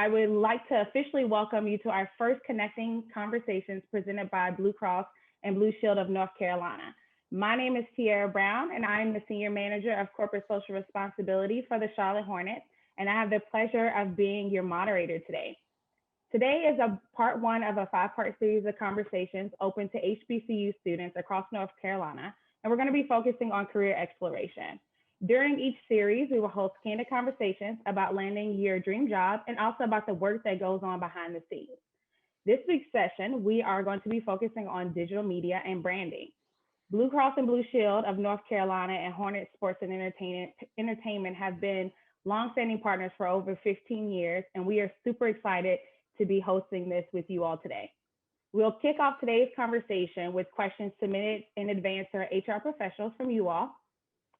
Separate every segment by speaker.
Speaker 1: I would like to officially welcome you to our first Connecting Conversations presented by Blue Cross and Blue Shield of North Carolina. My name is Tiara Brown, and I'm the Senior Manager of Corporate Social Responsibility for the Charlotte Hornets, and I have the pleasure of being your moderator today. Today is a part one of a five-part series of conversations open to HBCU students across North Carolina, and we're going to be focusing on career exploration. During each series, we will host candid conversations about landing your dream job and also about the work that goes on behind the scenes. This week's session, we are going to be focusing on digital media and branding. Blue Cross and Blue Shield of North Carolina and Hornets Sports and Entertainment have been longstanding partners for over 15 years, and we are super excited to be hosting this with you all today. We'll kick off today's conversation with questions submitted in advance to our HR professionals from you all.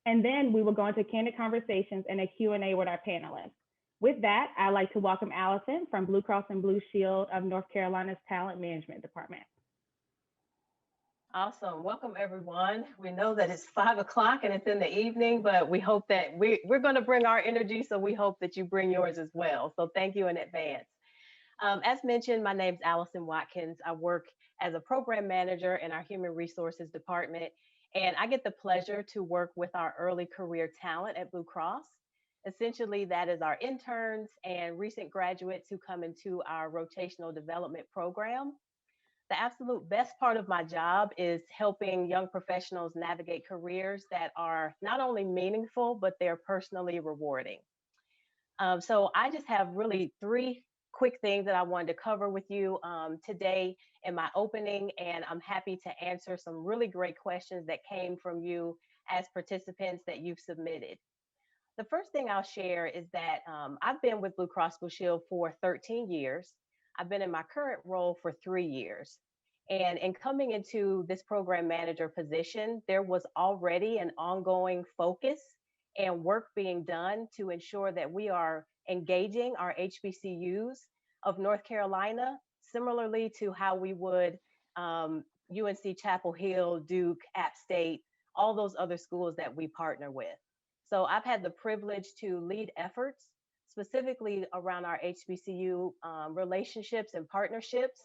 Speaker 1: And then we will go into candid conversations and a Q&A with our panelists. With that, I'd like to welcome Alison from Blue Cross and Blue Shield of North Carolina's Talent Management Department.
Speaker 2: Awesome. Welcome, everyone. We know that it's 5 o'clock and it's in the evening, but we hope that we're going to bring our energy, so we hope that you bring yours as well. So thank you in advance. As mentioned, my name is Alison Watkins. I work as a program manager in our Human Resources Department, and I get the pleasure to work with our early career talent at Blue Cross. Essentially, that is our interns and recent graduates who come into our rotational development program. The absolute best part of my job is helping young professionals navigate careers that are not only meaningful, but they're personally rewarding. So I just have really three quick things that I wanted to cover with you today in my opening, and I'm happy to answer some really great questions that came from you as participants that you've submitted. The first thing I'll share is that I've been with Blue Cross Blue Shield for 13 years. I've been in my current role for 3 years. And in coming into this program manager position, there was already an ongoing focus and work being done to ensure that we are engaging our HBCUs of North Carolina, similarly to how we would UNC Chapel Hill, Duke, App State, all those other schools that we partner with. So I've had the privilege to lead efforts specifically around our HBCU relationships and partnerships.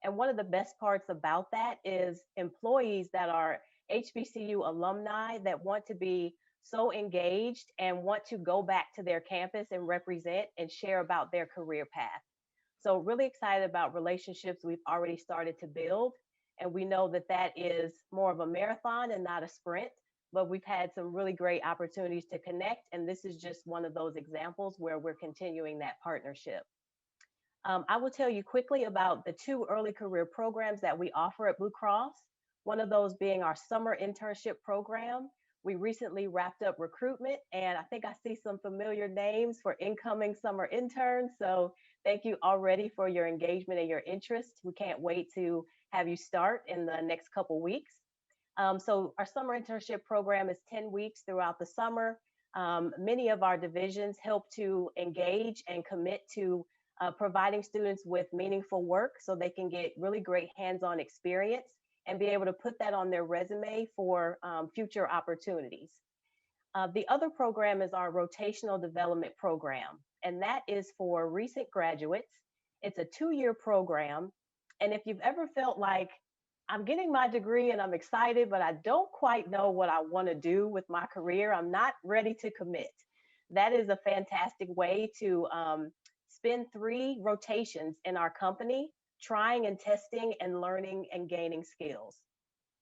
Speaker 2: And one of the best parts about that is employees that are HBCU alumni that want to be so engaged and want to go back to their campus and represent and share about their career path. So really excited about relationships we've already started to build. And we know that that is more of a marathon and not a sprint, but we've had some really great opportunities to connect. And this is just one of those examples where we're continuing that partnership. I will tell you quickly about the 2 early career programs that we offer at Blue Cross. One of those being our summer internship program. We recently wrapped up recruitment, and I think I see some familiar names for incoming summer interns. So thank you already for your engagement and your interest. We can't wait to have you start in the next couple weeks. So our summer internship program is 10 weeks throughout the summer. Many of our divisions help to engage and commit to providing students with meaningful work so they can get really great hands-on experience and be able to put that on their resume for future opportunities. The other program is our Rotational Development Program, and that is for recent graduates. It's a 2-year program, and if you've ever felt like, I'm getting my degree and I'm excited, but I don't quite know what I want to do with my career, I'm not ready to commit, that is a fantastic way to spend 3 rotations in our company, trying and testing and learning and gaining skills.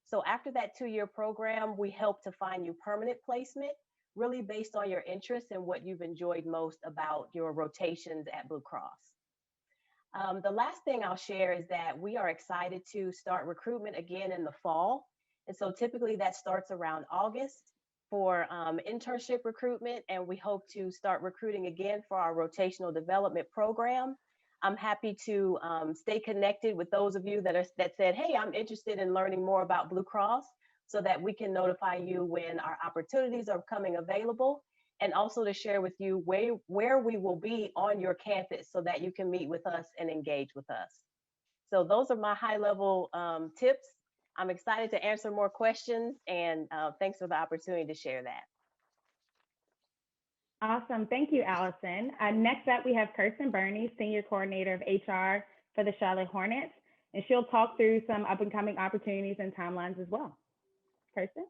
Speaker 2: So after that 2-year program, we help to find you permanent placement, really based on your interests and what you've enjoyed most about your rotations at Blue Cross. The last thing I'll share is that we are excited to start recruitment again in the fall. And so typically that starts around August for internship recruitment, and we hope to start recruiting again for our rotational development program. I'm happy to stay connected with those of you that said, hey, I'm interested in learning more about Blue Cross, so that we can notify you when our opportunities are coming available, and also to share with you where we will be on your campus so that you can meet with us and engage with us. So those are my high level tips. I'm excited to answer more questions, and thanks for the opportunity to share that.
Speaker 1: Awesome. Thank you, Allison. Next up, we have Kirsten Bernie, Senior Coordinator of HR for the Charlotte Hornets, and she'll talk through some up and coming opportunities and timelines as well. Kirsten?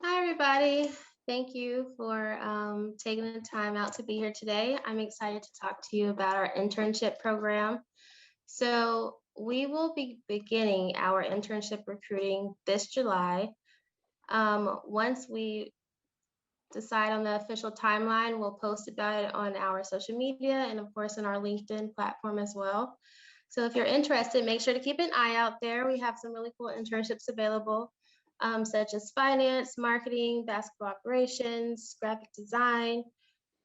Speaker 3: Hi, everybody. Thank you for taking the time out to be here today. I'm excited to talk to you about our internship program. So we will be beginning our internship recruiting this July. Once we decide on the official timeline, we'll post about it on our social media and of course on our LinkedIn platform as well. So if you're interested, make sure to keep an eye out there. We have some really cool internships available, such as finance, marketing, basketball operations, graphic design.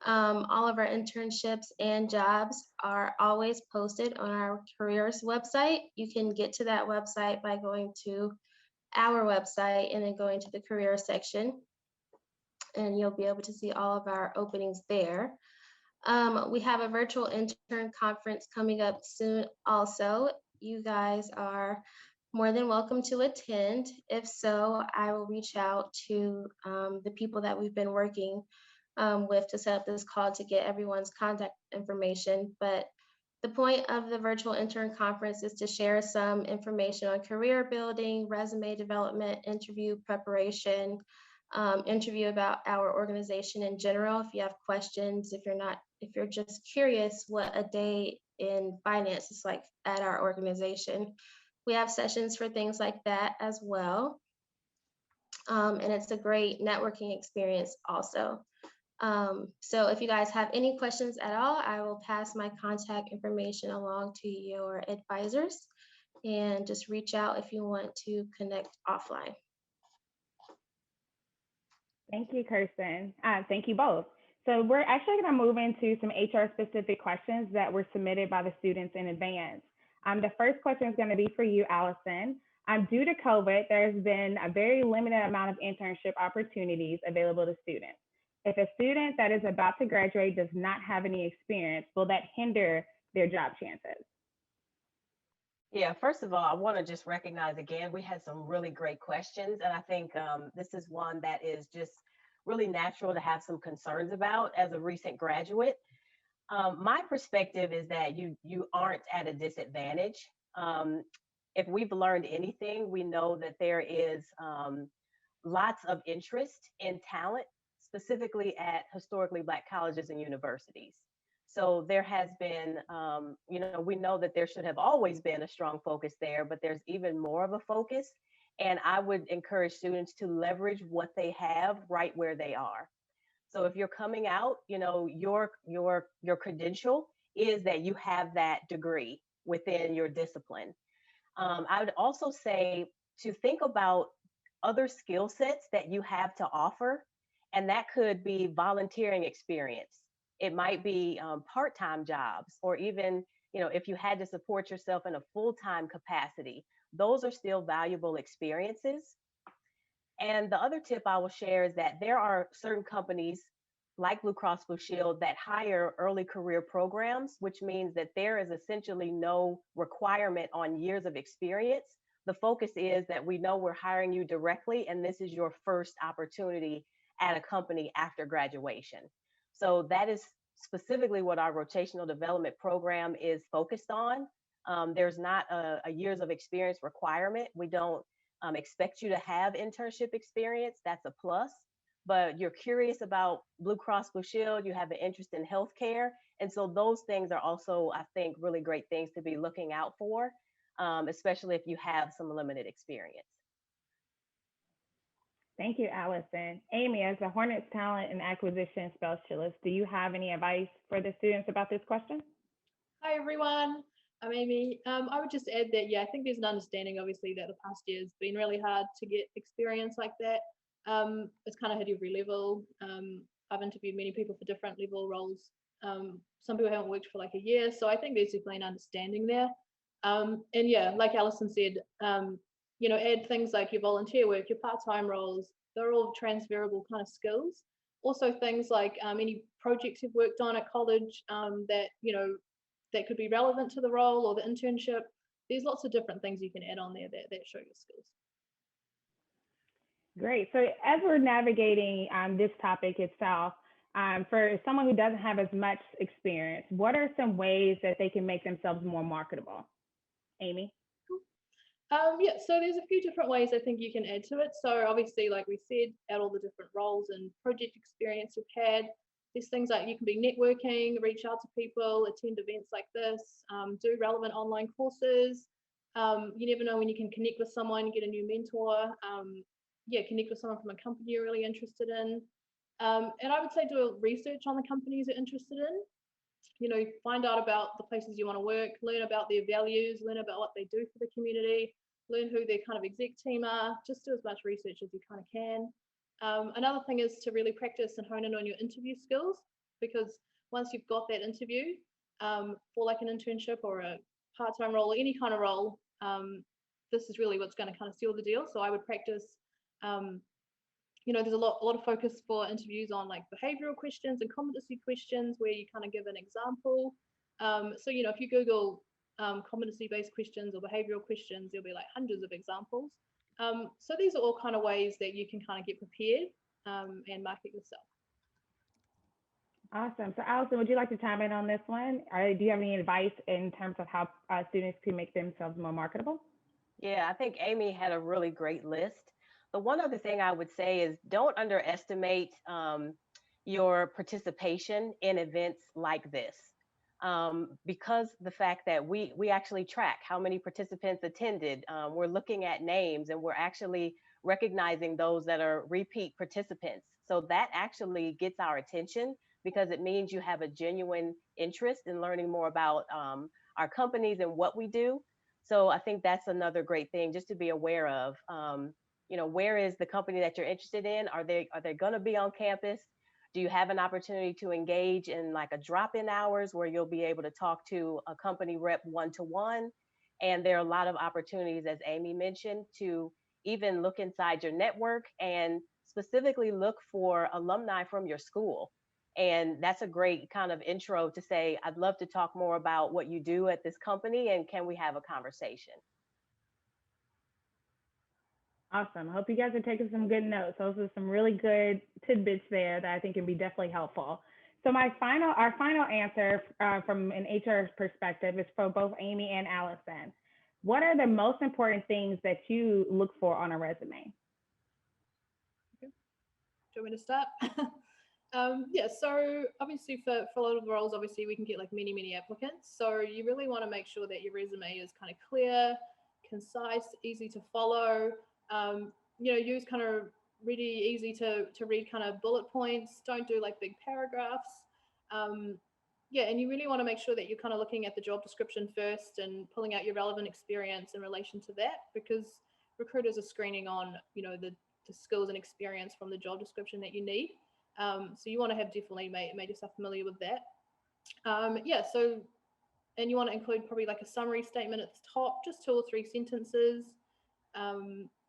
Speaker 3: All of our internships and jobs are always posted on our careers website. You can get to that website by going to our website and then going to the career section, and you'll be able to see all of our openings there. We have a virtual intern conference coming up soon also. You guys are more than welcome to attend. If so, I will reach out to the people that we've been working with to set up this call to get everyone's contact information. But the point of the virtual intern conference is to share some information on career building, resume development, interview preparation, interview about our organization in general. If you have questions, if you're just curious what a day in finance is like at our organization, we have sessions for things like that as well. And it's a great networking experience also. So if you guys have any questions at all, I will pass my contact information along to your advisors and just reach out if you want to connect offline.
Speaker 1: Thank you, Kirsten. Thank you both. So we're actually going to move into some HR specific questions that were submitted by the students in advance. The first question is going to be for you, Allison. Due to COVID, there's been a very limited amount of internship opportunities available to students. If a student that is about to graduate does not have any experience, will that hinder their job chances?
Speaker 2: Yeah, first of all, I want to just recognize again, we had some really great questions. And I think this is one that is just really natural to have some concerns about as a recent graduate. My perspective is that you aren't at a disadvantage. If we've learned anything, we know that there is lots of interest in talent, specifically at historically Black colleges and universities. So there has been, we know that there should have always been a strong focus there, but there's even more of a focus. And I would encourage students to leverage what they have right where they are. So if you're coming out, your credential is that you have that degree within your discipline. I would also say to think about other skill sets that you have to offer, and that could be volunteering experience. It might be part-time jobs, or even, if you had to support yourself in a full-time capacity, those are still valuable experiences. And the other tip I will share is that there are certain companies like Blue Cross Blue Shield that hire early career programs, which means that there is essentially no requirement on years of experience. The focus is that we know we're hiring you directly, and this is your first opportunity at a company after graduation. So that is specifically what our rotational development program is focused on. There's not a years of experience requirement. We don't expect you to have internship experience. That's a plus. But you're curious about Blue Cross Blue Shield, you have an interest in healthcare. And so those things are also, I think, really great things to be looking out for, especially if you have some limited experience.
Speaker 1: Thank you, Allison. Amy, as a Hornets Talent and Acquisition Specialist, do you have any advice for the students about this question?
Speaker 4: Hi, everyone. I'm Amy. I would just add that, I think there's an understanding, obviously, that the past year's been really hard to get experience like that. It's kind of hit every level. I've interviewed many people for different level roles. Some people haven't worked for like a year, so I think there's definitely an understanding there. And like Alison said, add things like your volunteer work, your part-time roles. They're all transferable kind of skills. Also things like any projects you've worked on at college that could be relevant to the role or the internship. There's lots of different things you can add on there that show your skills.
Speaker 1: Great. So as we're navigating this topic itself, for someone who doesn't have as much experience, what are some ways that they can make themselves more marketable? Amy?
Speaker 4: Yeah, so there's a few different ways I think you can add to it. So obviously, like we said, add all the different roles and project experience you've had. There's things like you can be networking, reach out to people, attend events like this, do relevant online courses. You never know when you can connect with someone, get a new mentor. Yeah, connect with someone from a company you're really interested in. And I would say do research on the companies you're interested in. You know, find out about the places you want to work, learn about their values, learn about what they do for the community, learn who their kind of exec team are. Just do as much research as you kind of can. Another thing is to really practice and hone in on your interview skills, because once you've got that interview for like an internship or a part-time role or any kind of role, this is really what's going to kind of seal the deal. So I would practice. You know, there's a lot of focus for interviews on like behavioral questions and competency questions where you kind of give an example. So, you know, if you Google competency-based questions or behavioral questions, there'll be like hundreds of examples. So these are all kind of ways that you can kind of get prepared and market yourself.
Speaker 1: Awesome. So Alison, would you like to chime in on this one? Or do you have any advice in terms of how students can make themselves more marketable?
Speaker 2: Yeah, I think Amy had a really great list. The one other thing I would say is don't underestimate your participation in events like this. Because the fact that we actually track how many participants attended, we're looking at names and we're actually recognizing those that are repeat participants. So that actually gets our attention because it means you have a genuine interest in learning more about our companies and what we do. So I think that's another great thing just to be aware of. You know, where is the company that you're interested in? Are they going to be on campus? Do you have an opportunity to engage in like a drop-in hours where you'll be able to talk to a company rep one-to-one? And there are a lot of opportunities, as Amy mentioned, to even look inside your network and specifically look for alumni from your school. And that's a great kind of intro to say, I'd love to talk more about what you do at this company and can we have a conversation?
Speaker 1: Awesome. I hope you guys are taking some good notes. Those are some really good tidbits there that I think can be definitely helpful. So our final answer from an HR perspective is for both Amy and Alison. What are the most important things that you look for on a resume?
Speaker 4: Okay. Do you want me to start? Yeah, so obviously for a lot of the roles, obviously we can get like many applicants. So you really want to make sure that your resume is kind of clear, concise, easy to follow. You know, use kind of really easy to read kind of bullet points. Don't do like big paragraphs. Yeah, and you really want to make sure that you're kind of looking at the job description first and pulling out your relevant experience in relation to that, because recruiters are screening on, you know, the skills and experience from the job description that you need. So you want to have definitely made yourself familiar with that. Yeah, so, and you want to include probably like a summary statement at the top, just 2 or 3 sentences.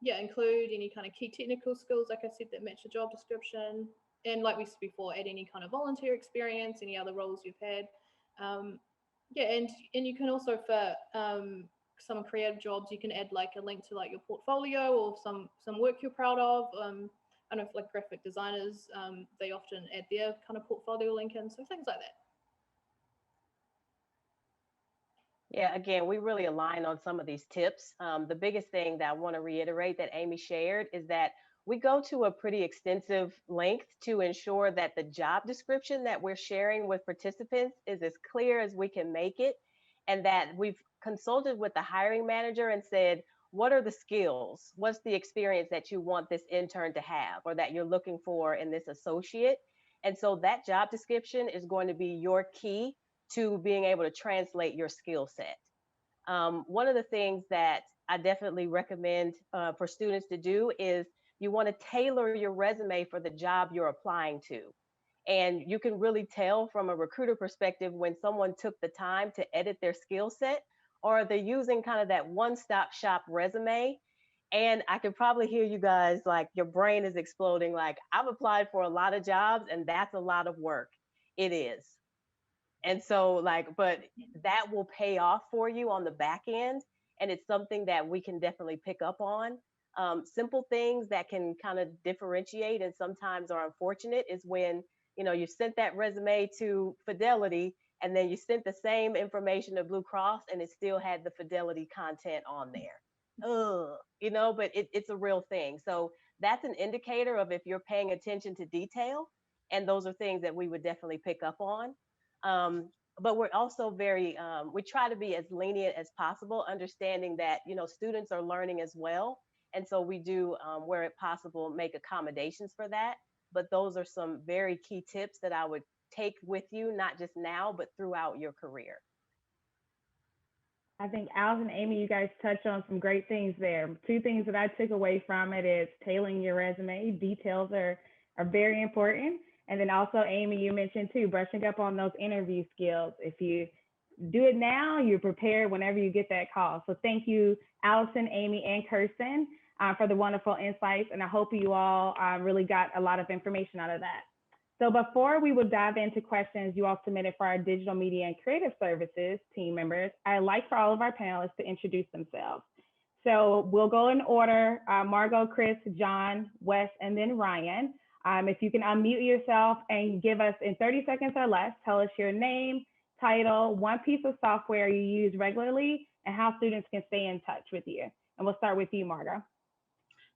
Speaker 4: Yeah, include any kind of key technical skills, like I said, that match the job description. And like we said before, add any kind of volunteer experience, any other roles you've had. Yeah, and you can also, for some creative jobs, you can add like a link to like your portfolio or some work you're proud of. I know for like graphic designers, they often add their kind of portfolio link in, so things like that.
Speaker 2: Yeah, again, we really align on some of these tips. The biggest thing that I want to reiterate that Amy shared is that we go to a pretty extensive length to ensure that the job description that we're sharing with participants is as clear as we can make it, and that we've consulted with the hiring manager and said, what are the skills? What's the experience that you want this intern to have or that you're looking for in this associate? And so that job description is going to be your key to being able to translate your skill set. One of the things that I definitely recommend for students to do is you want to tailor your resume for the job you're applying to. And you can really tell from a recruiter perspective when someone took the time to edit their skill set, or they're using kind of that one-stop shop resume. And I could probably hear you guys, like your brain is exploding. Like, I've applied for a lot of jobs and that's a lot of work. It is. And so like, but that will pay off for you on the back end. And it's something that we can definitely pick up on. Simple things that can kind of differentiate and sometimes are unfortunate is when, you sent that resume to Fidelity and then you sent the same information to Blue Cross and it still had the Fidelity content on there. But it's a real thing. So that's an indicator of if you're paying attention to detail. And those are things that we would definitely pick up on. But we're also we try to be as lenient as possible, understanding that, students are learning as well. And so we do, where it possible, make accommodations for that. But those are some very key tips that I would take with you, not just now, but throughout your career.
Speaker 1: I think Alison and Amy, you guys touched on some great things there. Two things that I took away from it is tailoring your resume. Details are very important. And then also, Amy, you mentioned too, brushing up on those interview skills. If you do it now, you're prepared whenever you get that call. So thank you, Alison, Amy, and Kirsten for the wonderful insights. And I hope you all really got a lot of information out of that. So before we would dive into questions you all submitted for our digital media and creative services team members, I'd like for all of our panelists to introduce themselves. So we'll go in order, Margot, Chris, John, Wes, and then Ryan. If you can unmute yourself and give us in 30 seconds or less, tell us your name, title, one piece of software you use regularly, and how students can stay in touch with you. And we'll start with you, Margot.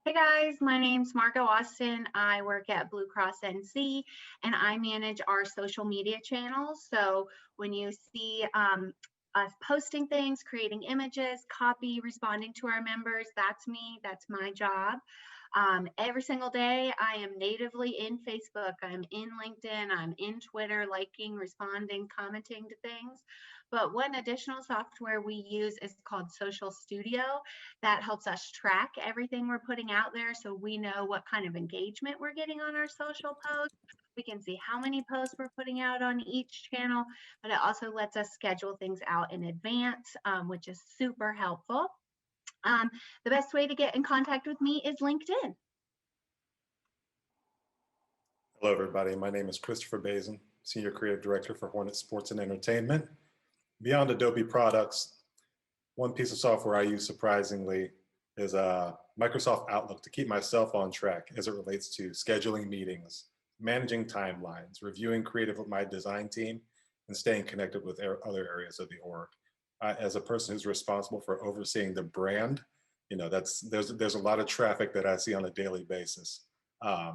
Speaker 5: Hey guys, my name's Margo Austin. I work at Blue Cross NC and I manage our social media channels. So when you see us posting things, creating images, copy, responding to our members, that's me, that's my job. Every single day, I am natively in Facebook, I'm in LinkedIn, I'm in Twitter, liking, responding, commenting to things. But one additional software we use is called Social Studio. That helps us track everything we're putting out there so we know what kind of engagement we're getting on our social posts. We can see how many posts we're putting out on each channel, but it also lets us schedule things out in advance, which is super helpful. The best way to get in contact with me is LinkedIn.
Speaker 6: Hello, everybody. My name is Christopher Bazin, Senior Creative Director for Hornets Sports and Entertainment. Beyond Adobe products, one piece of software I use surprisingly is Microsoft Outlook to keep myself on track as it relates to scheduling meetings, managing timelines, reviewing creative with my design team, and staying connected with other areas of the org. As a person who's responsible for overseeing the brand, there's a lot of traffic that I see on a daily basis.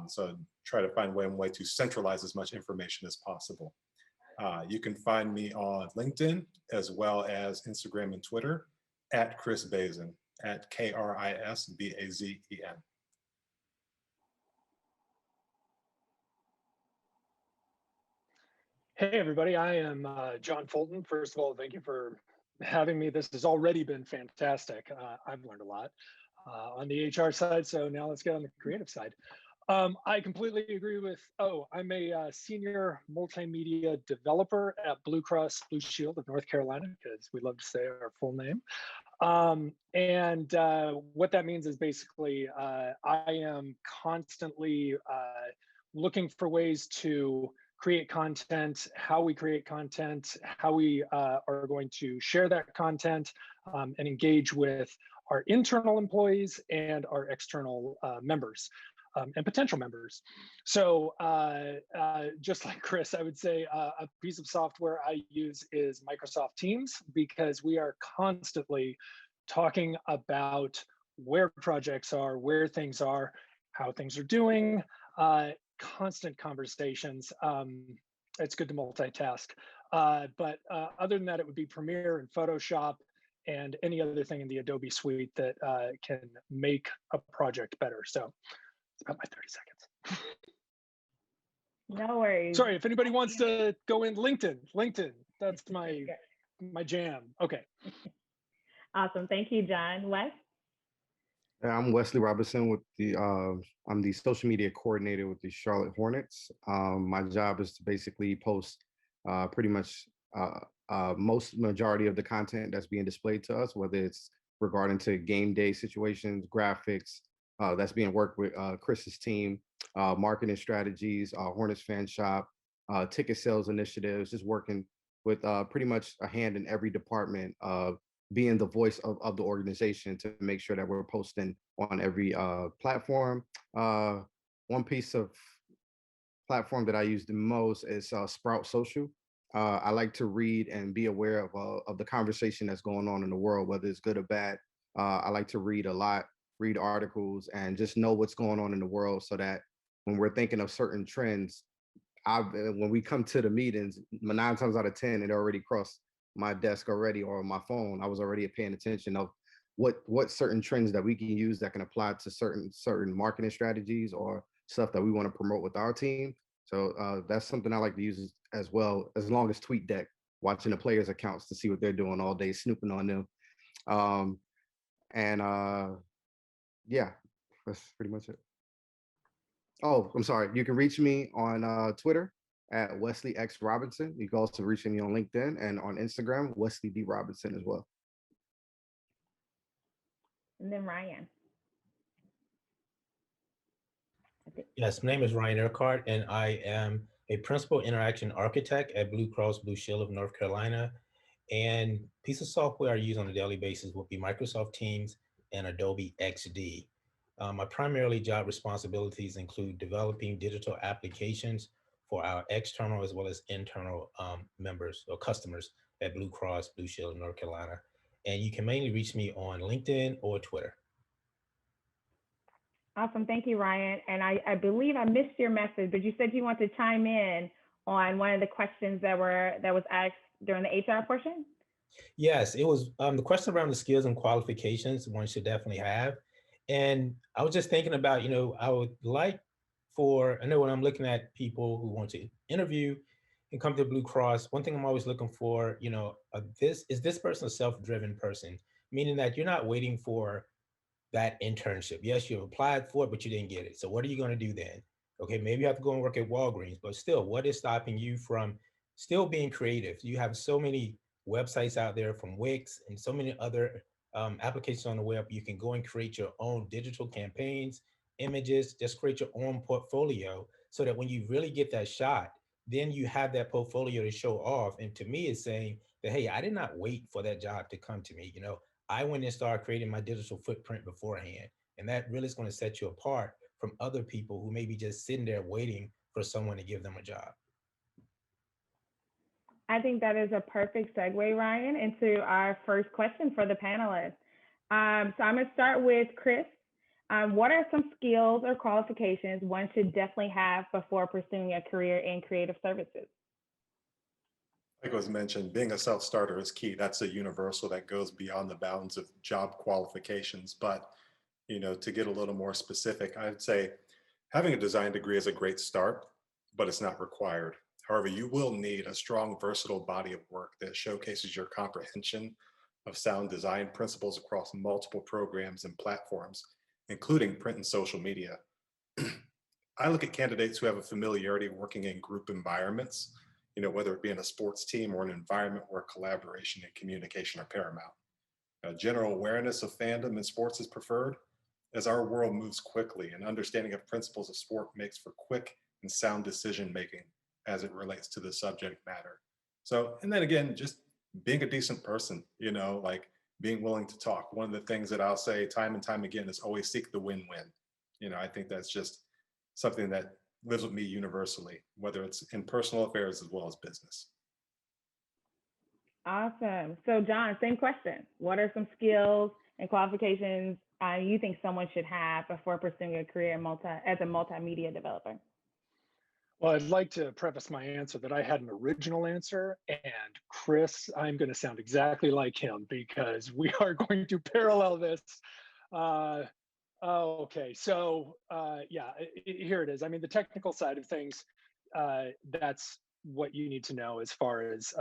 Speaker 6: So try to find one way to centralize as much information as possible. You can find me on LinkedIn as well as Instagram and Twitter at Chris Bazin, at KrisBazen.
Speaker 7: Hey, everybody. I am John Fulton. First of all, thank you for having me. This has already been fantastic. I've learned a lot on the HR side. So now let's get on the creative side. I completely agree with, I'm a senior multimedia developer at Blue Cross Blue Shield of North Carolina, because we love to say our full name. And what that means is basically I am constantly looking for ways to create content, how we create content, how we are going to share that content and engage with our internal employees and our external members. And potential members. So just like Chris, I would say a piece of software I use is Microsoft Teams, because we are constantly talking about where projects are, where things are, how things are doing, constant conversations. It's good to multitask. But other than that, it would be Premiere and Photoshop and any other thing in the Adobe suite that can make a project better. So it's about my 30 seconds.
Speaker 1: No worries.
Speaker 7: Sorry, if anybody wants to go in LinkedIn, that's my jam. Okay.
Speaker 1: Awesome. Thank you, John. Wes?
Speaker 8: I'm Wesley Robinson with I'm the social media coordinator with the Charlotte Hornets. My job is to basically post pretty much majority of the content that's being displayed to us, whether it's regarding to game day situations, graphics, that's being worked with Chris's team, marketing strategies, Hornets fan shop, ticket sales initiatives, just working with pretty much a hand in every department of being the voice of the organization to make sure that we're posting on every platform. One piece of platform that I use the most is Sprout Social. I like to read and be aware of the conversation that's going on in the world, whether it's good or bad. I like to read a lot, read articles, and just know what's going on in the world, so that when we're thinking of certain trends, when we come to the meetings, 9 times out of 10, it already crossed my desk already, or my phone. I was already paying attention of what certain trends that we can use that can apply to certain marketing strategies or stuff that we want to promote with our team. So that's something I like to use as well, as long as TweetDeck, watching the players' accounts to see what they're doing all day, snooping on them. And yeah, that's pretty much it. Oh, I'm sorry. You can reach me on Twitter at Wesley X Robinson. You can also reach me on LinkedIn and on Instagram, Wesley D Robinson as well.
Speaker 1: And then Ryan.
Speaker 9: Yes, my name is Ryan Urquhart, and I am a principal interaction architect at Blue Cross Blue Shield of North Carolina. And piece of software I use on a daily basis would be Microsoft Teams and Adobe XD. My primarily job responsibilities include developing digital applications for our external as well as internal members or customers at Blue Cross Blue Shield of North Carolina. And you can mainly reach me on LinkedIn or Twitter.
Speaker 1: Awesome. Thank you, Ryan. And I believe I missed your message, but you said you want to chime in on one of the questions that was asked during the HR portion. Yes,
Speaker 9: it was the question around the skills and qualifications one should definitely have. And I was just thinking about, I would like I know when I'm looking at people who want to interview and come to Blue Cross, one thing I'm always looking for, is this person a self-driven person? Meaning that you're not waiting for that internship. Yes, you applied for it, but you didn't get it. So what are you going to do then? Okay, maybe you have to go and work at Walgreens, but still, what is stopping you from still being creative? You have so many websites out there from Wix and so many other applications on the web. You can go and create your own digital campaigns, images, just create your own portfolio so that when you really get that shot, then you have that portfolio to show off. And to me, it's saying that, hey, I did not wait for that job to come to me. I went and started creating my digital footprint beforehand. And that really is going to set you apart from other people who may be just sitting there waiting for someone to give them a job.
Speaker 1: I think that is a perfect segue, Ryan, into our first question for the panelists. So I'm going to start with Chris. What are some skills or qualifications one should definitely have before pursuing a career in creative services?
Speaker 6: Like was mentioned, being a self-starter is key. That's a universal that goes beyond the bounds of job qualifications. But, to get a little more specific, I'd say having a design degree is a great start, but it's not required. However, you will need a strong, versatile body of work that showcases your comprehension of sound design principles across multiple programs and platforms, including print and social media. I look at candidates who have a familiarity working in group environments, whether it be in a sports team or an environment where collaboration and communication are paramount. General awareness of fandom in sports is preferred, as our world moves quickly, and understanding of principles of sport makes for quick and sound decision-making as it relates to the subject matter. So, and then again, just being a decent person, like being willing to talk. One of the things that I'll say time and time again is always seek the win-win. I think that's just something that lives with me universally, whether it's in personal affairs as well as business.
Speaker 1: Awesome. So John, same question. What are some skills and qualifications you think someone should have before pursuing a career as a multimedia developer?
Speaker 7: Well, I'd like to preface my answer that I had an original answer, and Chris, I'm going to sound exactly like him because we are going to parallel this. Okay, so here it is. I mean, the technical side of things, that's what you need to know as far as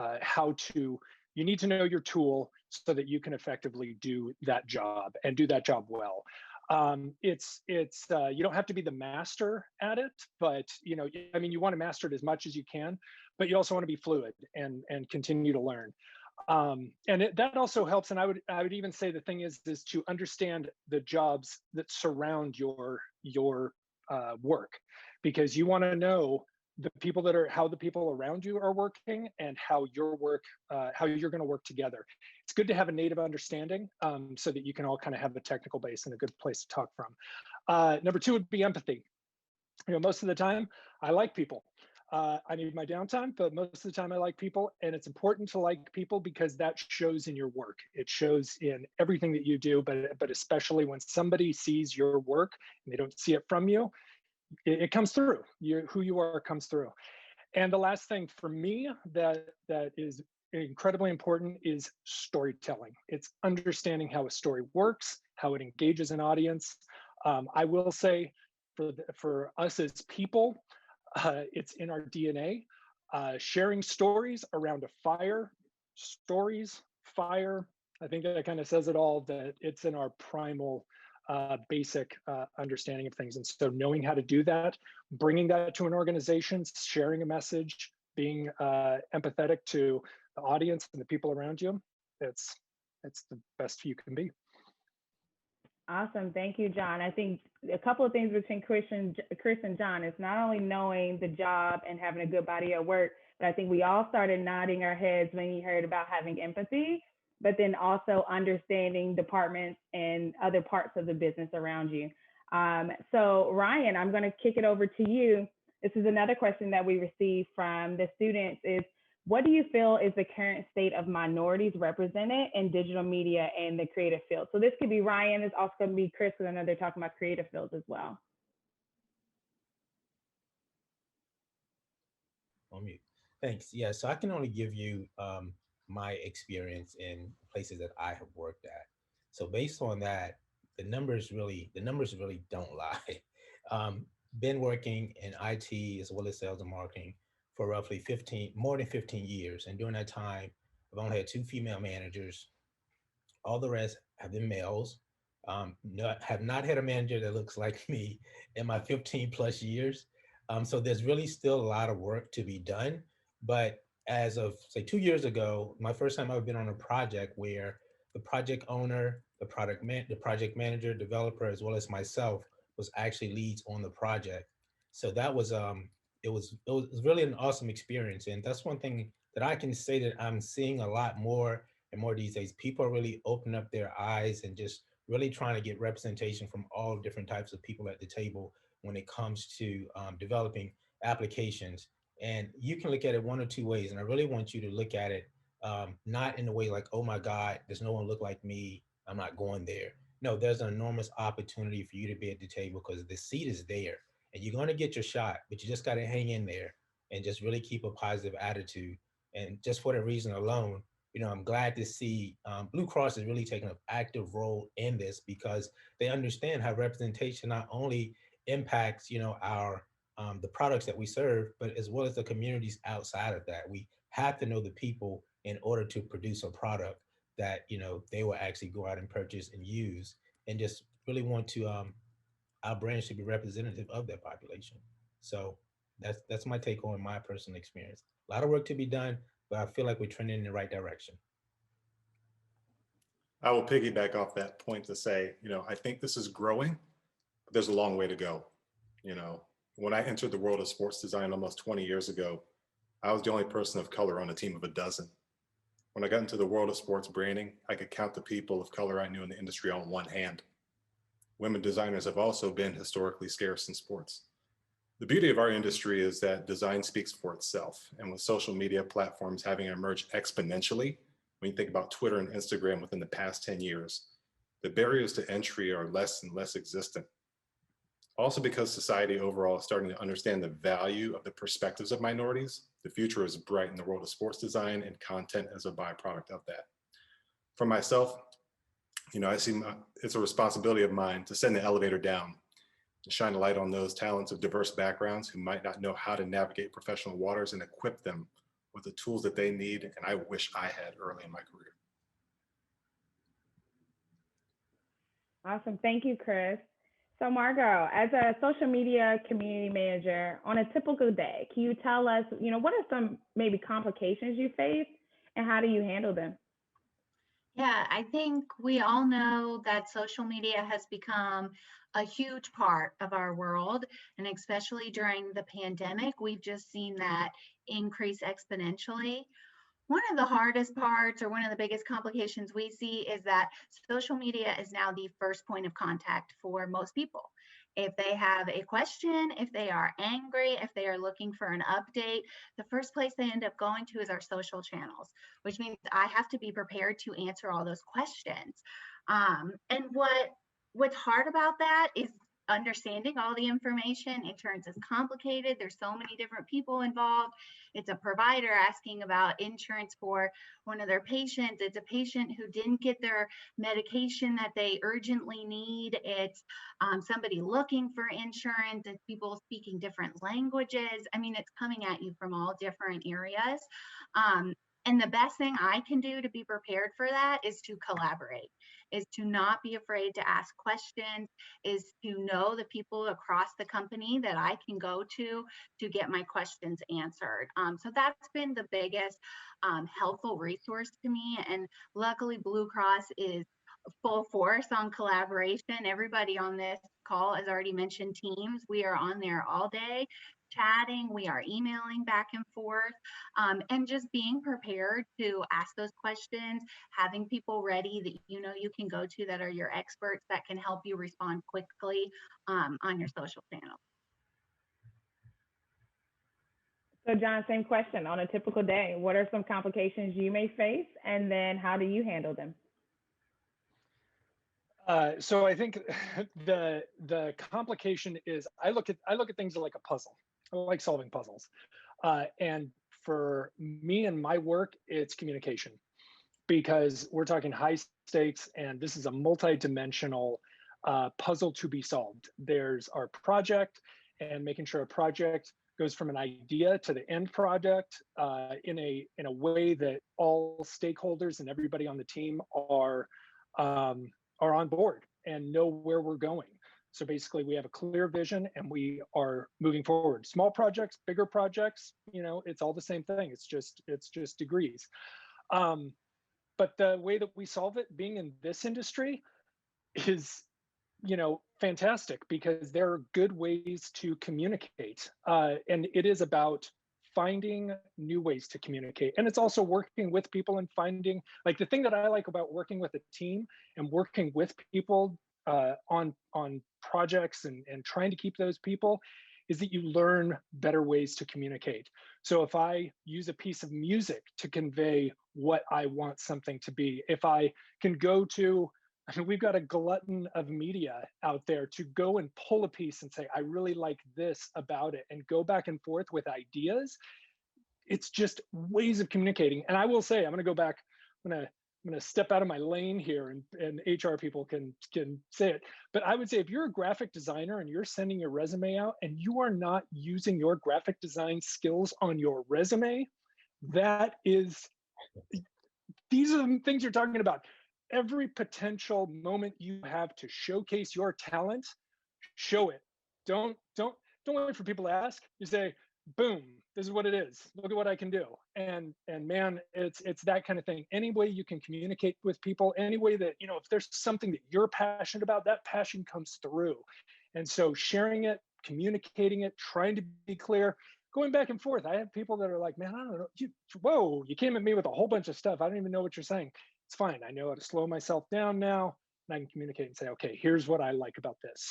Speaker 7: you need to know your tool so that you can effectively do that job and do that job well. You don't have to be the master at it, but you want to master it as much as you can, but you also want to be fluid and continue to learn. That also helps. And I would even say the thing is to understand the jobs that surround your work, because you want to know how the people around you are working and how your work, how you're going to work together. It's good to have a native understanding so that you can all kind of have a technical base and a good place to talk from. Number two would be empathy. Most of the time I like people. I need my downtime, but most of the time I like people, and it's important to like people because that shows in your work. It shows in everything that you do, but especially when somebody sees your work and they don't see it from you, it comes through. Who you are comes through. And the last thing for me that is incredibly important is storytelling. It's understanding how a story works, how it engages an audience. I will say for us as people, it's in our DNA. Sharing stories around a fire, fire, I think that kind of says it all, that it's in our primal basic understanding of things. And so knowing how to do that, bringing that to an organization, sharing a message, being empathetic to the audience and the people around you, it's the best you can be.
Speaker 1: Awesome. Thank you, John. I think a couple of things between Chris and John is not only knowing the job and having a good body of work, but I think we all started nodding our heads when you heard about having empathy, but then also understanding departments and other parts of the business around you. So Ryan, I'm going to kick it over to you. This is another question that we received from the students is, what do you feel is the current state of minorities represented in digital media and the creative field? So this could be Ryan, it's also going to be Chris, because I know they're talking about creative fields as well.
Speaker 9: On mute. Thanks. Yeah, so I can only give you my experience in places that I have worked at. So based on that, the numbers really don't lie. Been working in IT as well as sales and marketing for roughly more than 15 years. And during that time, I've only had 2 female managers. All the rest have been males. Have not had a manager that looks like me in my 15 plus years. So there's really still a lot of work to be done. But as of say 2 years ago, my first time I've been on a project where the project owner, the project manager, developer, as well as myself was actually leads on the project. So that was it was really an awesome experience. And that's one thing that I can say that I'm seeing a lot more and more these days. People are really opening up their eyes and just really trying to get representation from all different types of people at the table when it comes to developing applications. And you can look at it one or two ways. And I really want you to look at it not in a way like, oh my God, there's no one look like me, I'm not going there. No, there's an enormous opportunity for you to be at the table because the seat is there and you're going to get your shot, but you just got to hang in there and just really keep a positive attitude. And just for that reason alone, I'm glad to see Blue Cross is really taking an active role in this because they understand how representation not only impacts, our the products that we serve, but as well as the communities outside of that. We have to know the people in order to produce a product that they will actually go out and purchase and use, and just really want to our brand should be representative of that population. So that's my take on my personal experience. A lot of work to be done, but I feel like we're trending in the right direction.
Speaker 6: I will piggyback off that point to say, I think this is growing, but there's a long way to go. When I entered the world of sports design almost 20 years ago, I was the only person of color on a team of a dozen. When I got into the world of sports branding, I could count the people of color I knew in the industry on one hand. Women designers have also been historically scarce in sports. The beauty of our industry is that design speaks for itself. And with social media platforms having emerged exponentially, when you think about Twitter and Instagram within the past 10 years, the barriers to entry are less and less existent. Also, because society overall is starting to understand the value of the perspectives of minorities, the future is bright in the world of sports design and content as a byproduct of that. For myself, I see it's a responsibility of mine to send the elevator down and shine a light on those talents of diverse backgrounds who might not know how to navigate professional waters and equip them with the tools that they need and I wish I had early in my career.
Speaker 1: Awesome. Thank you, Chris. So Margot, as a social media community manager, on a typical day, can you tell us, what are some maybe complications you face and how do you handle them?
Speaker 5: Yeah, I think we all know that social media has become a huge part of our world. And especially during the pandemic, we've just seen that increase exponentially. One of the hardest parts, or one of the biggest complications we see, is that social media is now the first point of contact for most people. If they have a question, if they are angry, if they are looking for an update, the first place they end up going to is our social channels, which means I have to be prepared to answer all those questions. And what's hard about that is understanding all the information. Insurance is complicated. There's so many different people involved. It's a provider asking about insurance for one of their patients. It's a patient who didn't get their medication that they urgently need. It's somebody looking for insurance. It's people speaking different languages. I mean, it's coming at you from all different areas. And the best thing I can do to be prepared for that is to collaborate, is to not be afraid to ask questions, is to know the people across the company that I can go to get my questions answered. So that's been the biggest helpful resource to me. And luckily, Blue Cross is full force on collaboration. Everybody on this call has already mentioned Teams. We are on there all day chatting, we are emailing back and forth, and just being prepared to ask those questions, having people ready that you know you can go to that are your experts that can help you respond quickly on your social channel.
Speaker 1: So John, same question. On a typical day, what are some complications you may face, and then how do you handle them?
Speaker 7: So I think the complication is I look at things like a puzzle. I like solving puzzles, and for me and my work, it's communication, because we're talking high stakes, and this is a multi-dimensional puzzle to be solved. There's our project, and making sure a project goes from an idea to the end product in a way that all stakeholders and everybody on the team are on board and know where we're going. So basically we have a clear vision and we are moving forward. Small projects, bigger projects, you know, it's all the same thing. It's just degrees. But the way that we solve it, being in this industry, is, you know, fantastic, because there are good ways to communicate. And it is about finding new ways to communicate. And it's also working with people and finding, like, the thing that I like about working with a team and working with people on projects and trying to keep those people is that you learn better ways to communicate. So if I use a piece of music to convey what I want something to be, if I can go to, I mean, we've got a glutton of media out there to go and pull a piece and say, I really like this about it, and go back and forth with ideas. It's just ways of communicating. And I will say, I'm going to go back, I'm going to step out of my lane here, and HR people can say it. But I would say, if you're a graphic designer and you're sending your resume out and you are not using your graphic design skills on your resume, that is, these are the things you're talking about. Every potential moment you have to showcase your talent, show it. Don't wait for people to ask. You say, boom, this is what it is. Look at what I can do. And man, it's that kind of thing. Any way you can communicate with people, any way that, you know, if there's something that you're passionate about, that passion comes through. And so sharing it, communicating it, trying to be clear, going back and forth. I have people that are like, man, I don't know. Whoa, you came at me with a whole bunch of stuff. I don't even know what you're saying. It's fine. I know how to slow myself down now, and I can communicate and say, okay, here's what I like about this.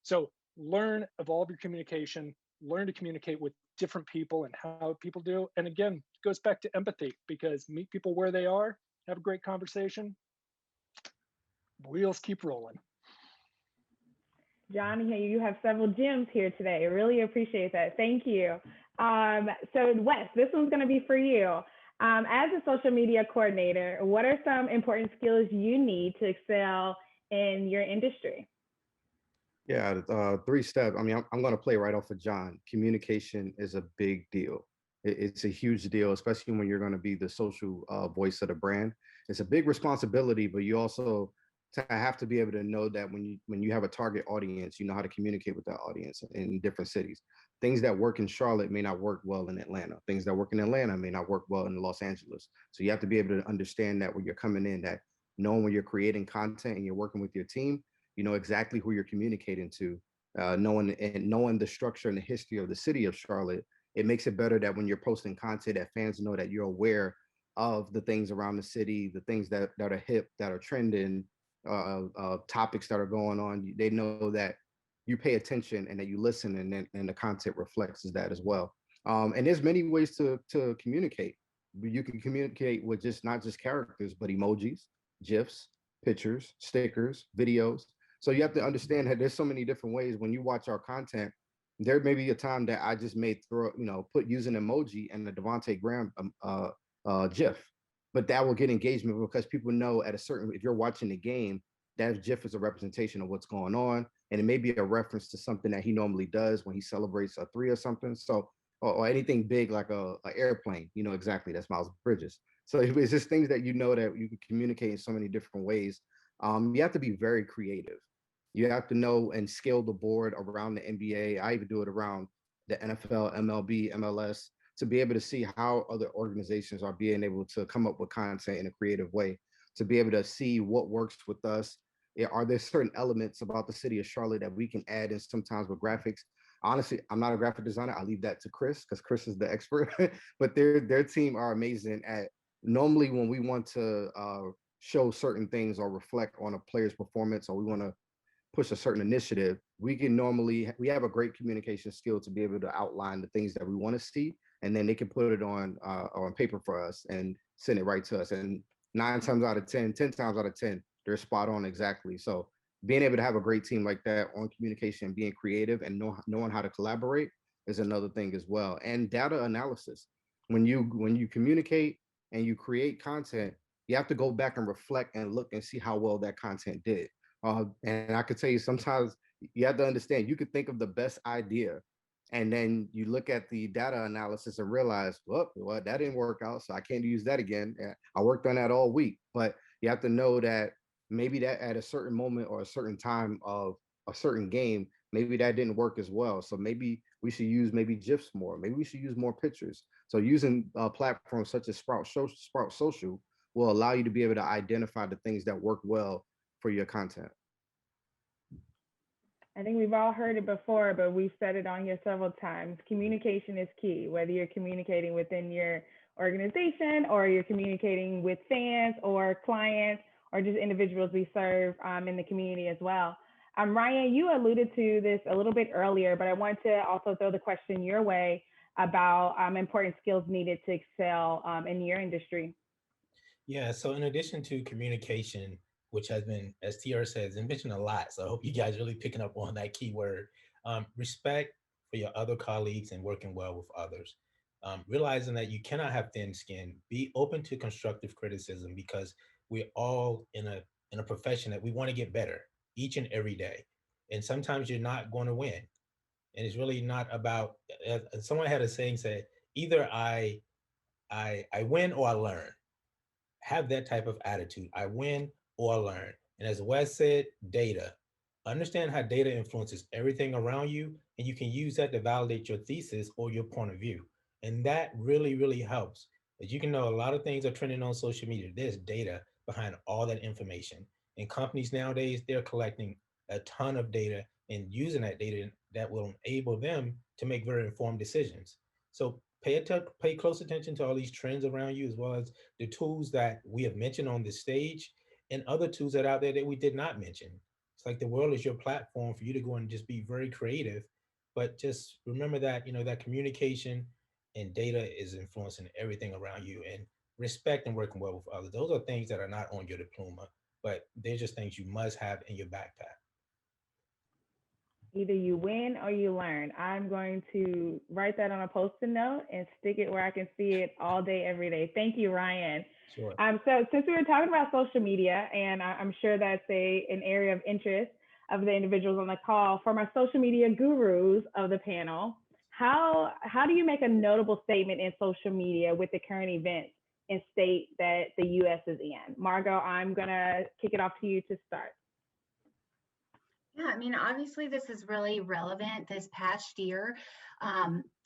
Speaker 7: So learn, evolve your communication, learn to communicate with different people and how people do. And again, it goes back to empathy, because meet people where they are, have a great conversation, wheels keep rolling.
Speaker 1: John, you have several gems here today. I really appreciate that. Thank you. So Wes, this one's going to be for you. As a social media coordinator, what are some important skills you need to excel in your industry?
Speaker 8: Yeah, 3 steps. I mean, I'm going to play right off of John. Communication is a big deal. It's a huge deal, especially when you're going to be the social voice of the brand. It's a big responsibility, but you also have to be able to know that when you have a target audience, you know how to communicate with that audience in different cities. Things that work in Charlotte may not work well in Atlanta. Things that work in Atlanta may not work well in Los Angeles. So you have to be able to understand that when you're coming in, that knowing when you're creating content and you're working with your team, you know exactly who you're communicating to. Knowing the structure and the history of the city of Charlotte, it makes it better that when you're posting content, that fans know that you're aware of the things around the city, the things that are hip, that are trending, topics that are going on. They know that you pay attention and that you listen, and the content reflects that as well. And there's many ways to communicate. You can communicate with just not just characters, but emojis, GIFs, pictures, stickers, videos. So you have to understand that there's so many different ways. When you watch our content, there may be a time that I just may put use an emoji and the Devontae Graham GIF, but that will get engagement because people know if you're watching the game, that GIF is a representation of what's going on, and it may be a reference to something that he normally does when he celebrates a three or something. So or anything big like a airplane, you know exactly that's Miles Bridges. So it's just things that you know that you can communicate in so many different ways. You have to be very creative. You have to know and scale the board around the NBA. I even do it around the NFL, MLB, MLS, to be able to see how other organizations are being able to come up with content in a creative way, to be able to see what works with us. Are there certain elements about the city of Charlotte that we can add in sometimes with graphics? Honestly, I'm not a graphic designer. I leave that to Chris because Chris is the expert. But their team are amazing at normally when we want to show certain things or reflect on a player's performance, or we want to push a certain initiative, we have a great communication skill to be able to outline the things that we want to see, and then they can put it on paper for us and send it right to us. And 9 times out of 10, 10 times out of 10, they're spot on exactly. So being able to have a great team like that on communication, being creative and knowing how to collaborate is another thing as well. And data analysis. When you communicate and you create content, you have to go back and reflect and look and see how well that content did. And I could tell you sometimes you have to understand, you could think of the best idea, and then you look at the data analysis and realize, well, that didn't work out, so I can't use that again. I worked on that all week. But you have to know that maybe that at a certain moment or a certain time of a certain game, maybe that didn't work as well. So maybe we should use GIFs more. Maybe we should use more pictures. So using platforms such as Sprout Social will allow you to be able to identify the things that work well for your content.
Speaker 1: I think we've all heard it before, but we've said it on here several times. Communication is key, whether you're communicating within your organization or you're communicating with fans or clients or just individuals we serve in the community as well. Ryan, you alluded to this a little bit earlier, but I want to also throw the question your way about important skills needed to excel in your industry.
Speaker 9: Yeah, so in addition to communication, which has been, as TR says, mentioned a lot, so I hope you guys really picking up on that key word. Respect for your other colleagues and working well with others. Realizing that you cannot have thin skin. Be open to constructive criticism, because we're all in a profession that we want to get better each and every day. And sometimes you're not going to win. And it's really not about, someone had a saying, said, either I win or I learn. Have that type of attitude. I win or I learn. And as Wes said, data. Understand how data influences everything around you, and you can use that to validate your thesis or your point of view. And that really, really helps. As you can know, a lot of things are trending on social media. There's data behind all that information. And companies nowadays, they're collecting a ton of data and using that data that will enable them to make very informed decisions. So pay close attention to all these trends around you, as well as the tools that we have mentioned on this stage and other tools that are out there that we did not mention. It's like the world is your platform for you to go and just be very creative, but just remember that, that communication and data is influencing everything around you, and respect and working well with others. Those are things that are not on your diploma, but they're just things you must have in your backpack.
Speaker 1: Either you win or you learn. I'm going to write that on a Post-it note and stick it where I can see it all day, every day. Thank you, Ryan.
Speaker 9: Sure.
Speaker 1: So since we were talking about social media, and I'm sure that's an area of interest of the individuals on the call, for my social media gurus of the panel, how do you make a notable statement in social media with the current events and state that the U.S. is in? Margot, I'm going to kick it off to you to start.
Speaker 5: Yeah, I mean, obviously this is really relevant this past year.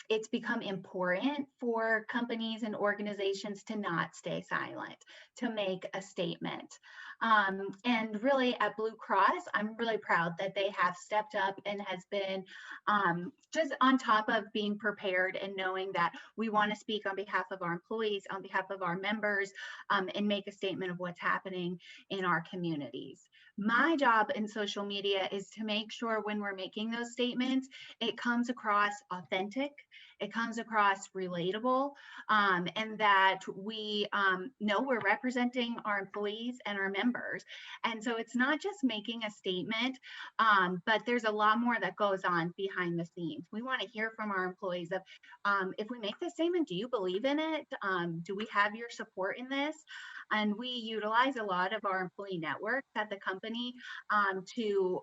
Speaker 5: it's become important for companies and organizations to not stay silent, to make a statement. And really at Blue Cross, I'm really proud that they have stepped up and has been just on top of being prepared and knowing that we want to speak on behalf of our employees, on behalf of our members, and make a statement of what's happening in our communities. My job in social media is to make sure when we're making those statements, it comes across authentic, it comes across relatable, and that we know we're representing our employees and our members. And so it's not just making a statement, but there's a lot more that goes on behind the scenes. We want to hear from our employees of, if we make this statement, do you believe in it? Do we have your support in this? And we utilize a lot of our employee networks at the company to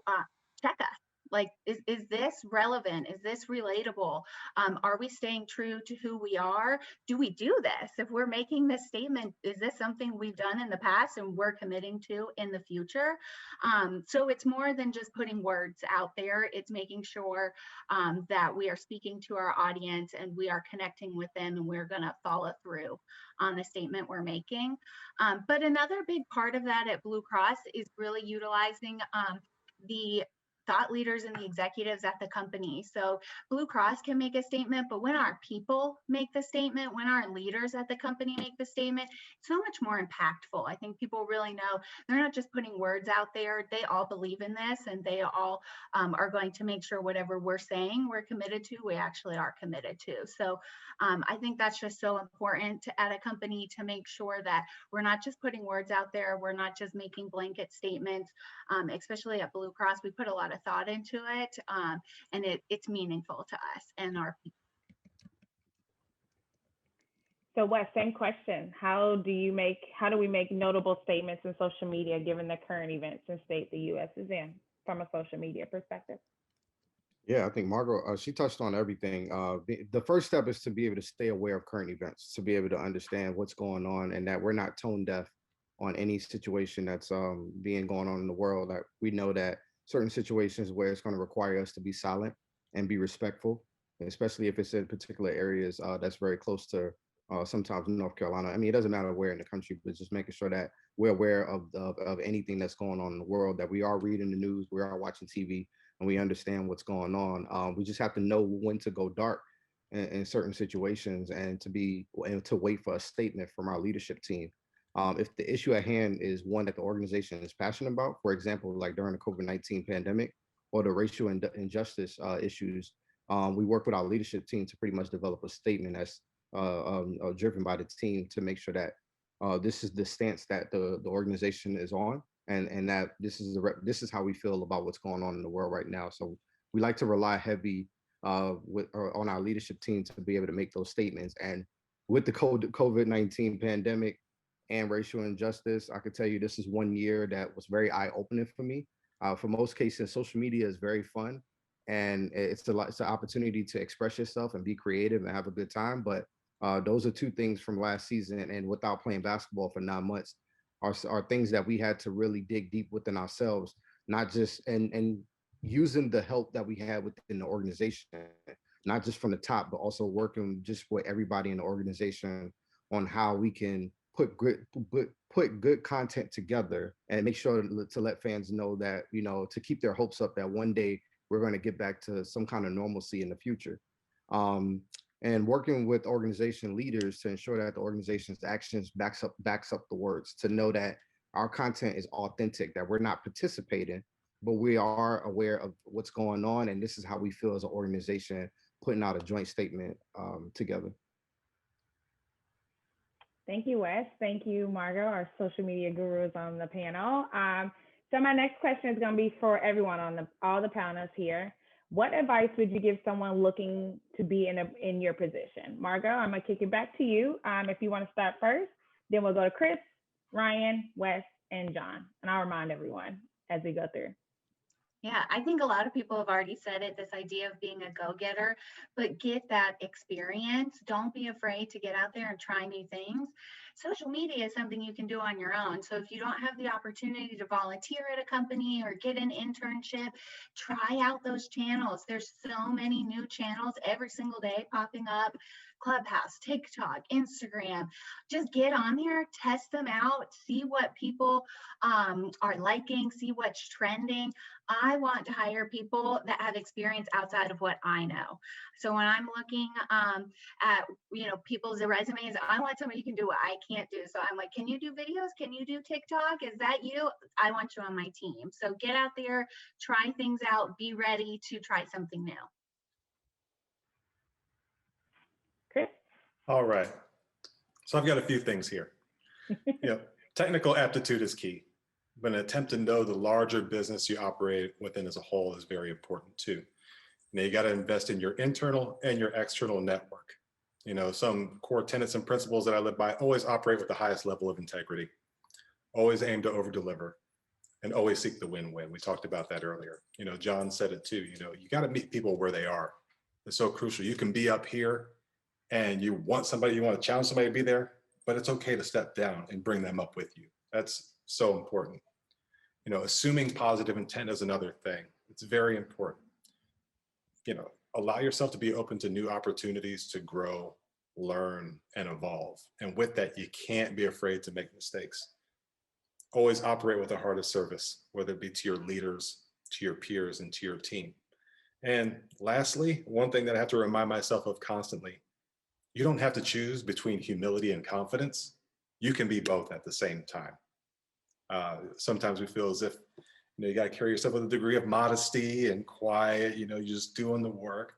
Speaker 5: check us. Like, is this relevant? Is this relatable? Are we staying true to who we are? Do we do this? If we're making this statement, is this something we've done in the past and we're committing to in the future? So it's more than just putting words out there. It's making sure that we are speaking to our audience and we are connecting with them, and we're going to follow through on the statement we're making. But another big part of that at Blue Cross is really utilizing the thought leaders and the executives at the company. So Blue Cross can make a statement, but when our people make the statement, when our leaders at the company make the statement, it's so much more impactful. I think people really know they're not just putting words out there. They all believe in this, and they all are going to make sure whatever we're saying we're committed to, we actually are committed to. So I think that's just so important at a company to make sure that we're not just putting words out there. We're not just making blanket statements, especially at Blue Cross. We put a lot of thought into it, and it's meaningful to us and our people.
Speaker 1: So Wes, same question. How do we make notable statements in social media given the current events and state the US is in from a social media perspective?
Speaker 8: Yeah, I think Margot, she touched on everything. The first step is to be able to stay aware of current events, to be able to understand what's going on, and that we're not tone deaf on any situation that's going on in the world. That we know that certain situations where it's going to require us to be silent and be respectful, especially if it's in particular areas that's very close to sometimes North Carolina. I mean, it doesn't matter where in the country, but just making sure that we're aware of anything that's going on in the world, that we are reading the news, we are watching TV, and we understand what's going on. We just have to know when to go dark in certain situations, and to wait for a statement from our leadership team. If the issue at hand is one that the organization is passionate about, for example, like during the COVID-19 pandemic or the racial injustice issues, we work with our leadership team to pretty much develop a statement that's driven by the team to make sure that this is the stance that the organization is on, and that this is how we feel about what's going on in the world right now. So we like to rely heavy on our leadership team to be able to make those statements. And with the COVID-19 pandemic and racial injustice, I could tell you this is one year that was very eye-opening for me. For most cases, social media is very fun, and it's an opportunity to express yourself and be creative and have a good time. But those are two things from last season, and without playing basketball for 9 months, are things that we had to really dig deep within ourselves, not just and using the help that we had within the organization, not just from the top, but also working just with everybody in the organization on how we can put good content together and make sure to let fans know that, to keep their hopes up that one day we're going to get back to some kind of normalcy in the future. And working with organization leaders to ensure that the organization's actions backs up the words, to know that our content is authentic, that we're not participating, but we are aware of what's going on, and this is how we feel as an organization, putting out a joint statement together.
Speaker 1: Thank you, Wes. Thank you, Margot, our social media gurus on the panel. So my next question is going to be for everyone on all the panelists here. What advice would you give someone looking to be in your position? Margot, I'm going to kick it back to you. If you want to start first, then we'll go to Chris, Ryan, Wes, and John. And I'll remind everyone as we go through.
Speaker 5: Yeah, I think a lot of people have already said it, this idea of being a go-getter, but get that experience. Don't be afraid to get out there and try new things. social media is something you can do on your own. So if you don't have the opportunity to volunteer at a company or get an internship, try out those channels. There's so many new channels every single day popping up. Clubhouse, TikTok, Instagram. Just get on there, test them out, see what people are liking, see what's trending. I want to hire people that have experience outside of what I know. So when I'm looking at people's resumes, I want somebody who can do what I can't do. So I'm like, can you do videos? Can you do TikTok? Is that you? I want you on my team. So get out there, try things out, be ready to try something new.
Speaker 1: Chris?
Speaker 6: All right. So I've got a few things here. Technical aptitude is key, but an attempt to know the larger business you operate within as a whole is very important too. You got to invest in your internal and your external network. Some core tenets and principles that I live by: always operate with the highest level of integrity, always aim to over deliver, and always seek the win-win. We talked about that earlier. John said it too. You got to meet people where they are. It's so crucial. You can be up here and you want to challenge somebody to be there, but it's okay to step down and bring them up with you. That's so important. Assuming positive intent is another thing. It's very important. Allow yourself to be open to new opportunities to grow, learn, and evolve. And with that, you can't be afraid to make mistakes. Always operate with a heart of service, whether it be to your leaders, to your peers, and to your team. And lastly, one thing that I have to remind myself of constantly: you don't have to choose between humility and confidence. You can be both at the same time. Sometimes we feel as if you got to carry yourself with a degree of modesty and quiet. You're just doing the work.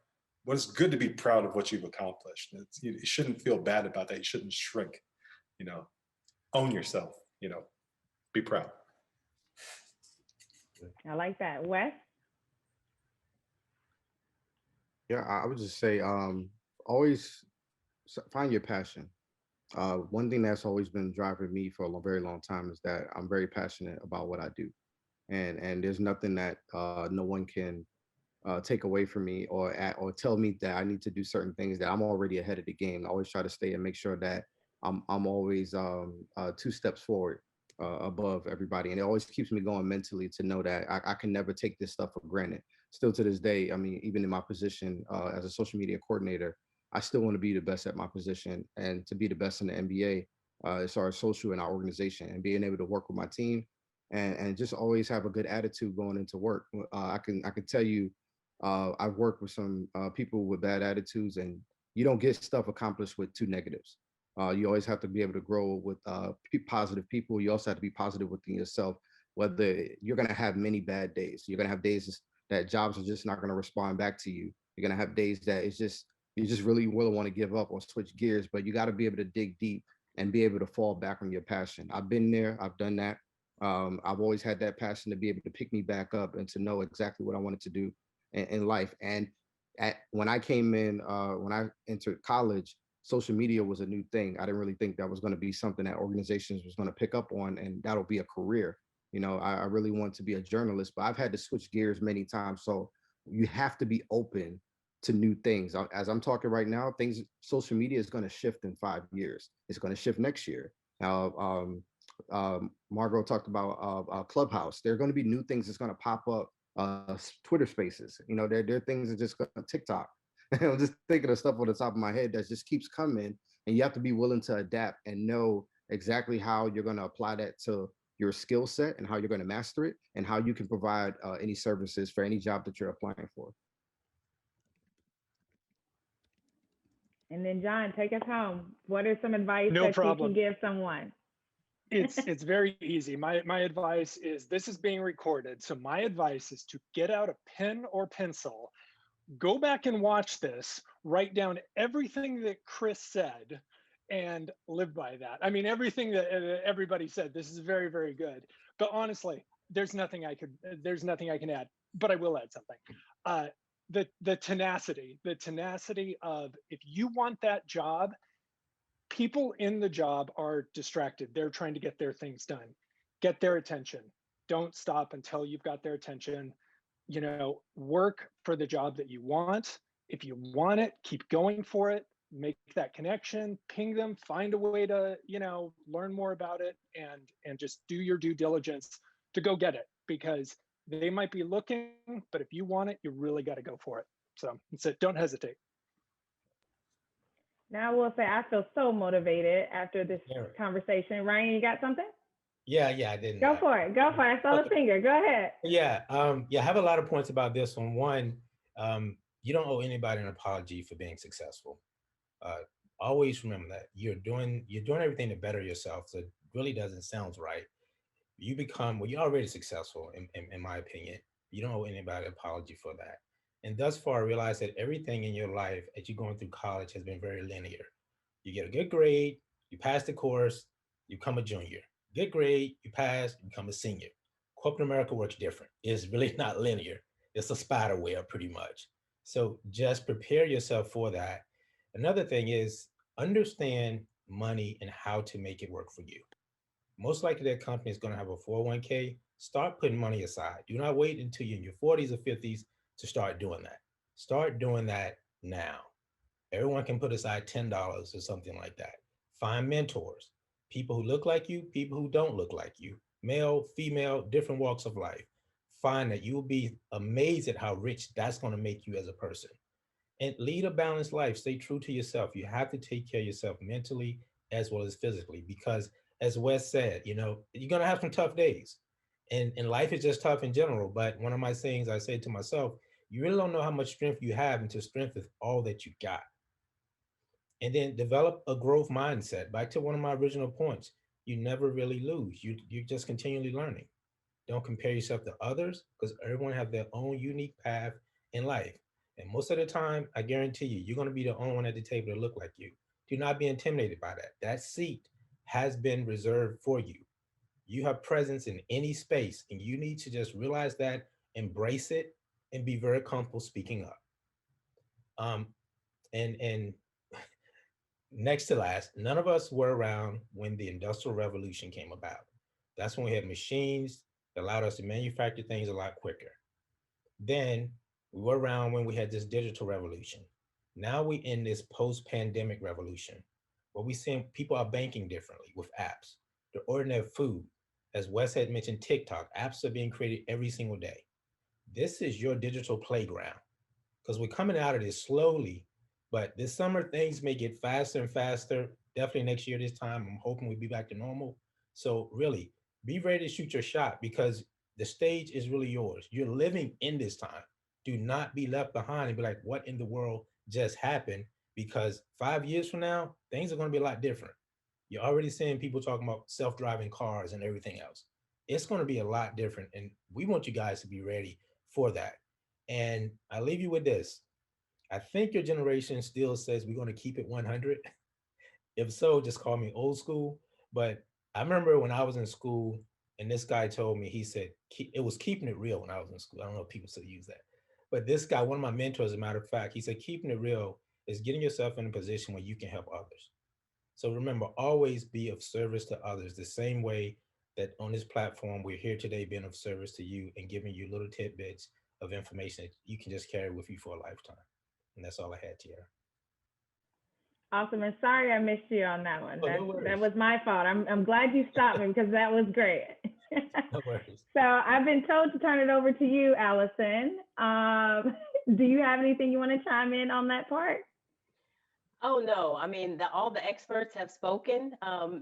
Speaker 6: But it's good to be proud of what you've accomplished. You shouldn't feel bad about that. You shouldn't shrink. Own yourself. Be proud.
Speaker 1: I like that. Wes?
Speaker 8: Yeah, I would just say always find your passion. One thing that's always been driving me for a very long time is that I'm very passionate about what I do, and there's nothing that no one can take away from me or tell me that I need to do certain things, that I'm already ahead of the game. I always try to stay and make sure that I'm always 2 steps forward above everybody, and it always keeps me going mentally to know that I can never take this stuff for granted. Still to this day, I mean, even in my position as a social media coordinator, I still want to be the best at my position and to be the best in the NBA as far as social in our organization, and being able to work with my team and just always have a good attitude going into work. I can tell you, I've worked with some people with bad attitudes, and you don't get stuff accomplished with 2 negatives. You always have to be able to grow with positive people. You also have to be positive within yourself. Whether you're going to have many bad days, you're going to have days that jobs are just not going to respond back to you. You're going to have days that you just really will want to give up or switch gears, but you got to be able to dig deep and be able to fall back on your passion. I've been there, I've done that. I've always had that passion to be able to pick me back up and to know exactly what I wanted to do in life. And when I came in, when I entered college, social media was a new thing. I didn't really think that was going to be something that organizations was going to pick up on, and that'll be a career. I really want to be a journalist, but I've had to switch gears many times. So you have to be open to new things. As I'm talking right now, social media is going to shift in 5 years. It's going to shift next year. Now, Margot talked about Clubhouse. There are going to be new things that's going to pop up. Twitter Spaces. There are things that just TikTok. I'm just thinking of stuff on the top of my head that just keeps coming, and you have to be willing to adapt and know exactly how you're going to apply that to your skill set and how you're going to master it and how you can provide any services for any job that you're applying for.
Speaker 1: And then John, take us home. What are some advice
Speaker 7: No
Speaker 1: that
Speaker 7: problem.
Speaker 1: you can give someone?
Speaker 7: It's very easy. My advice is, this is being recorded. So my advice is to get out a pen or pencil, go back and watch this, write down everything that Chris said, and live by that. I mean, everything that everybody said, this is very, very good. But honestly, there's nothing I can add, but I will add something. The tenacity of, if you want that job, people in the job are distracted. They're trying to get their things done. Get their attention. Don't stop until you've got their attention. Work for the job that you want. If you want it, keep going for it. make that connection, ping them, find a way to, learn more about it, and just do your due diligence to go get it, because they might be looking, but if you want it, you really got to go for it. So that's it. Don't hesitate.
Speaker 1: Now I will say I feel so motivated after this
Speaker 9: Yeah.
Speaker 1: conversation. Ryan, you got something?
Speaker 9: Yeah, I didn't.
Speaker 1: Go for it. Go for it. I saw the finger. Go ahead.
Speaker 9: Yeah, I have a lot of points about this one. One, you don't owe anybody an apology for being successful. Always remember that you're doing everything to better yourself. So it really doesn't sound right. You're already successful, in my opinion. You don't owe anybody an apology for that. And thus far, realize that everything in your life as you're going through college has been very linear. You get a good grade, you pass the course, you become a junior. Good grade, you pass, you become a senior. Corporate America works different. It's really not linear. It's a spider web, pretty much. So just prepare yourself for that. Another thing is understand money and how to make it work for you. Most likely that company is going to have a 401k. Start putting money aside. Do not wait until you're in your 40s or 50s to start doing that. Start doing that now. Everyone can put aside $10 or something like that. Find mentors, people who look like you, people who don't look like you, male, female, different walks of life. Find that. You will be amazed at how rich that's going to make you as a person. And lead a balanced life. Stay true to yourself. You have to take care of yourself mentally as well as physically, because as Wes said, you're going to have some tough days, and life is just tough in general. But one of my sayings I say to myself, you really don't know how much strength you have until strength is all that you got. And then develop a growth mindset. Back to one of my original points, you never really lose. You're just continually learning. Don't compare yourself to others, because everyone have their own unique path in life. And most of the time, I guarantee you, you're going to be the only one at the table to look like you. Do not be intimidated by that. That seat has been reserved for you. You have presence in any space, and you need to just realize that, embrace it, and be very comfortable speaking up. And next to last, none of us were around when the Industrial Revolution came about. That's when we had machines that allowed us to manufacture things a lot quicker. Then we were around when we had this digital revolution. Now we in this post-pandemic revolution, where we seeing people are banking differently with apps. They're ordering their food. As Wes had mentioned, TikTok, apps are being created every single day. This is your digital playground, because we're coming out of this slowly, but this summer things may get faster and faster. Definitely next year this time, I'm hoping we'll be back to normal. So really, be ready to shoot your shot, because the stage is really yours. You're living in this time. Do not be left behind and be like, what in the world just happened? Because 5 years from now, things are going to be a lot different. You're already seeing people talking about self-driving cars and everything else. It's going to be a lot different, and we want you guys to be ready for that. And I leave you with this. I think your generation still says we're going to keep it 100. If so, just call me old school. But I remember when I was in school, and this guy told me, he said, it was keeping it real when I was in school. I don't know if people still use that. But this guy, one of my mentors, as a matter of fact, he said, keeping it real is getting yourself in a position where you can help others. So remember, always be of service to others, the same way that on this platform, we're here today being of service to you and giving you little tidbits of information that you can just carry with you for a lifetime. And that's all I had, Tiara.
Speaker 1: Awesome. And sorry I missed you on that one.
Speaker 9: Oh, no
Speaker 1: that was my fault. I'm glad you stopped me, because that was great.
Speaker 9: No worries.
Speaker 1: So I've been told to turn it over to you, Alison. Do you have anything you want to chime in on that part?
Speaker 2: Oh, no. I mean, all the experts have spoken.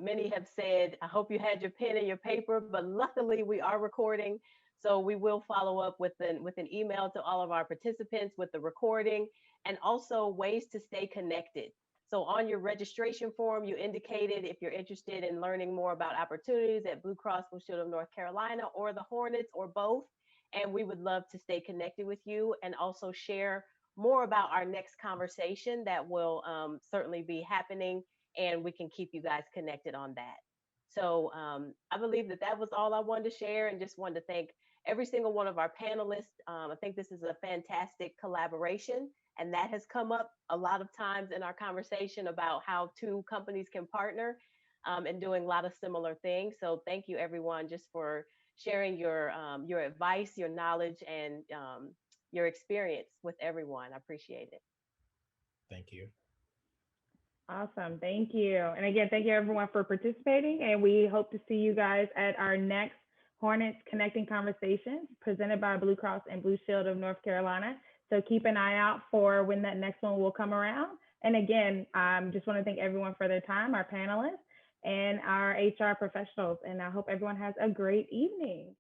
Speaker 2: Many have said, I hope you had your pen and your paper, but luckily we are recording. So we will follow up with an email to all of our participants with the recording, and also ways to stay connected. So on your registration form, you indicated if you're interested in learning more about opportunities at Blue Cross Blue Shield of North Carolina or the Hornets or both. And we would love to stay connected with you and also share more about our next conversation that will certainly be happening, and we can keep you guys connected on that. So I believe that was all I wanted to share, and just wanted to thank every single one of our panelists. I think this is a fantastic collaboration, and that has come up a lot of times in our conversation about how two companies can partner and doing a lot of similar things. So thank you, everyone, just for sharing your advice, your knowledge, and your experience with everyone. I appreciate it.
Speaker 9: Thank you.
Speaker 1: Awesome. Thank you. And again, thank you everyone for participating. And we hope to see you guys at our next Hornets Connecting Conversations presented by Blue Cross and Blue Shield of North Carolina. So keep an eye out for when that next one will come around. And again, just want to thank everyone for their time, our panelists and our HR professionals. And I hope everyone has a great evening.